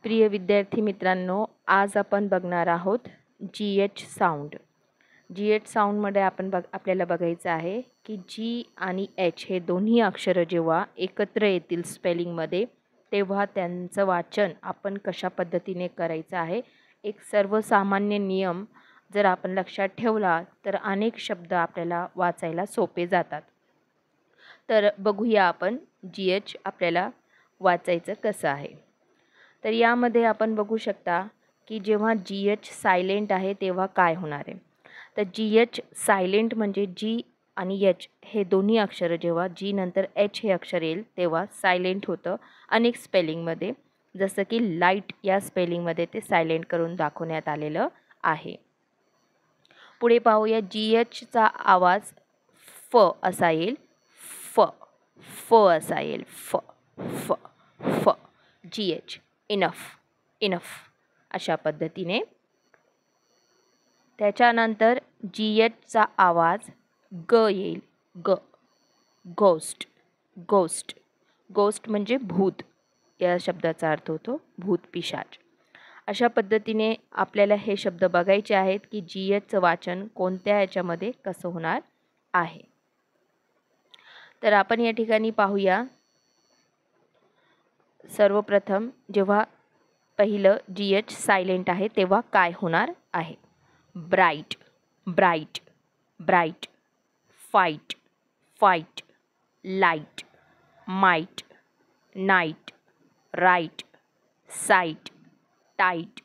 प्रिय विद्यार्थी मित्रांनो, आज आपण बघणार आहोत GH साऊंड. GH साऊंडमध्ये आपल्याला बघायचं आहे की G आणि H हे दोन्ही अक्षरं जेव्हा एकत्र येतील स्पेलिंगमध्ये, तेव्हा त्यांचं वाचन आपण कशा पद्धतीने करायचं आहे. एक सर्वसामान्य नियम जर आपण लक्षात ठेवला तर अनेक शब्द आपल्याला वाचायला सोपे जातात. तर बघूया आपण GH आपल्याला वाचायचं कसं आहे. तर यामध्ये आपण बघू शकता की जेव्हा GH सायलेंट आहे तेव्हा काय होणार आहे. तर GH सायलेंट म्हणजे G आणि H हे दोन्ही अक्षरं जेव्हा G नंतर H हे अक्षर येईल तेव्हा सायलेंट होतं अनेक स्पेलिंगमध्ये. जसं की लाईट या स्पेलिंगमध्ये ते सायलेंट करून दाखवण्यात आलेलं आहे. पुढे पाहूया. GHचा आवाज फ असा येईल. फ फ असा येईल. फ फ फ GH इनफ इनफ अशा पद्धतीने. त्याच्यानंतर GHचा आवाज ग येईल. ग गोस्ट गोस्ट गोस्ट म्हणजे भूत या शब्दाचा अर्थ होतो भूत पिशाच. अशा पद्धतीने आपल्याला हे शब्द बघायचे आहेत की GHचं वाचन कोणत्या याच्यामध्ये कसं होणार आहे. तर आपण या ठिकाणी पाहूया. सर्वप्रथम जेव्हा पहिलं GH सायलेंट आहे तेव्हा काय होणार आहे. Bright bright bright, fight fight, light might, night right, sight tight,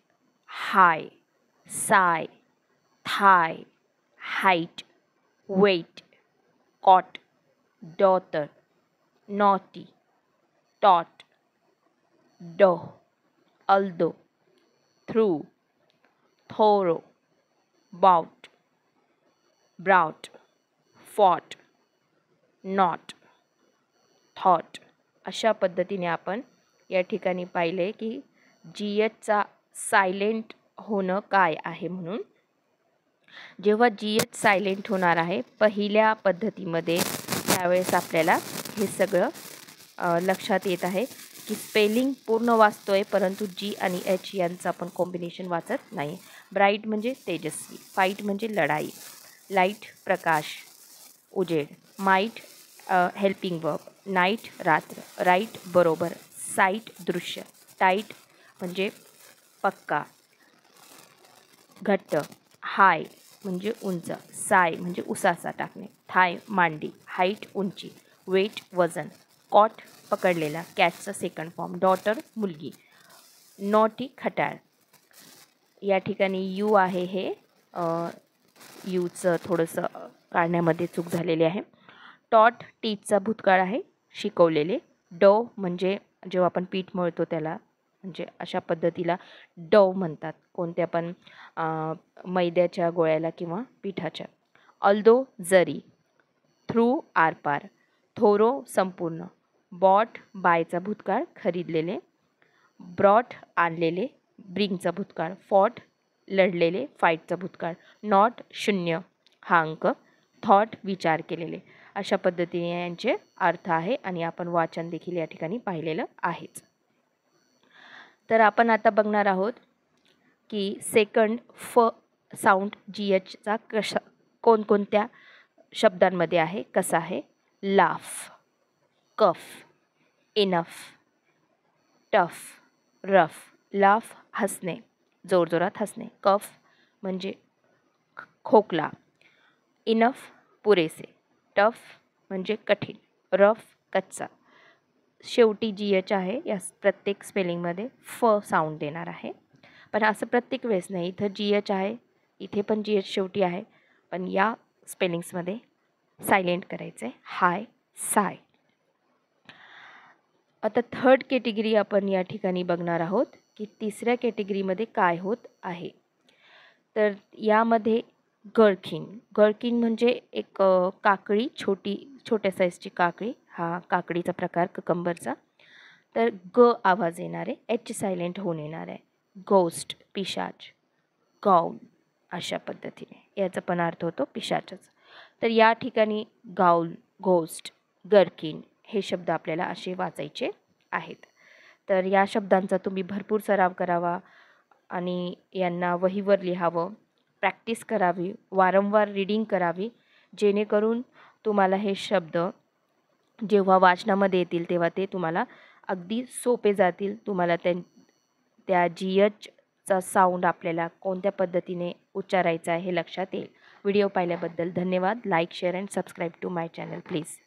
high sigh, thigh height, weight caught, daughter naughty, taught, dough, although, through, thorough, bout, brought, fought, naught, thought. अशा पद्धतीने आपण या ठिकाणी पाहिले की GHचा सायलेंट होणं काय आहे. म्हणून जेव्हा GH सायलेंट होणार आहे पहिल्या पद्धतीमध्ये त्यावेळेस आपल्याला हे सगळं लक्षात येत आहे की स्पेलिंग पूर्ण वाचतोय परंतु G आणि H यांचं आपण कॉम्बिनेशन वाचत नाही. ब्राईट म्हणजे तेजस्वी, फाईट म्हणजे लढाई, लाईट प्रकाश उजेड, माईट हेल्पिंग वर्ब, नाईट रात्र, राईट बरोबर, साईट दृश्य, टाईट म्हणजे पक्का घट्ट, हाय म्हणजे उंच, साय म्हणजे उसासा टाकणे, थाय मांडी, हाईट उंची, वेट वजन, कॉट पकडलेला कॅटचा सेकंड फॉर्म, डॉटर मुलगी, नॉटी खटाळ. या ठिकाणी यू आहे हे यूचं थोडंसं काढण्यामध्ये चूक झालेली आहे. टॉट टीचचा भूतकाळ आहे शिकवलेले. डो म्हणजे जेव्हा आपण पीठ मळतो त्याला म्हणजे अशा पद्धतीला डो म्हणतात कोणत्या पण मैद्याच्या गोळ्याला किंवा पिठाच्या. अल्दो जरी, थ्रू आरपार, थोरो संपूर्ण, बॉट बायचा भूतकाळ खरीदलेले, ब्रॉट आणलेले ब्रिंगचा भूतकाळ, फॉट लढलेले फाईटचा भूतकाळ, नॉट शून्य हा अंक, थॉट विचार केलेले. अशा पद्धतीने यांचे अर्थ आहे आणि आपण वाचन देखील या ठिकाणी पाहिलेलं आहेच. तर आपण आता बघणार आहोत की सेकंड फ साऊंड GHचा कशा कोणकोणत्या शब्दांमध्ये आहे कसा आहे. लाफ, कफ, इनफ, टफ, रफ. लाफ हसणे, जोरजोरात हसणे. कफ म्हणजे खोकला, इनफ पुरेसे, टफ म्हणजे कठीण, रफ कच्चा. शेवटी GH आहे या प्रत्येक स्पेलिंगमध्ये फ साऊंड देणार आहे. पण असं प्रत्येक वेळेस नाही. इथं GH आहे, इथे पण GH शेवटी आहे, पण या स्पेलिंग्समध्ये सायलेंट करायचं आहे हाय साय. आता थर्ड कॅटेगरी आपण या ठिकाणी बघणार आहोत की तिसऱ्या कॅटेगरीमध्ये काय होत आहे. तर यामध्ये गळकीन. गळकीन म्हणजे एक काकडी, छोट्या साईजची काकडी, हा काकडीचा प्रकार ककंबरचा. तर ग आवाज येणार आहे, H सायलेंट होऊन येणार आहे. गोस्ट पिशाच, गाऊन अशा पद्धतीने याचा पण अर्थ होतो पिशाचच. तर या ठिकाणी गाऊल, घोस्ट, गरकीन हे शब्द आपल्याला असे वाचायचे आहेत. तर या शब्दांचा तुम्ही भरपूर सराव करावा आणि यांना वहीवर लिहावं, प्रॅक्टिस करावी, वारंवार रीडिंग करावी, जेणेकरून तुम्हाला हे शब्द जेव्हा वाचनामध्ये येतील तेव्हा ते तुम्हाला अगदी सोपे जातील. तुम्हाला त्या GHचा साऊंड आपल्याला कोणत्या पद्धतीने उच्चारायचा आहे हे लक्षात येईल. व्हिडिओ पाहिल्याबद्दल धन्यवाद. Like, share and subscribe to my channel please.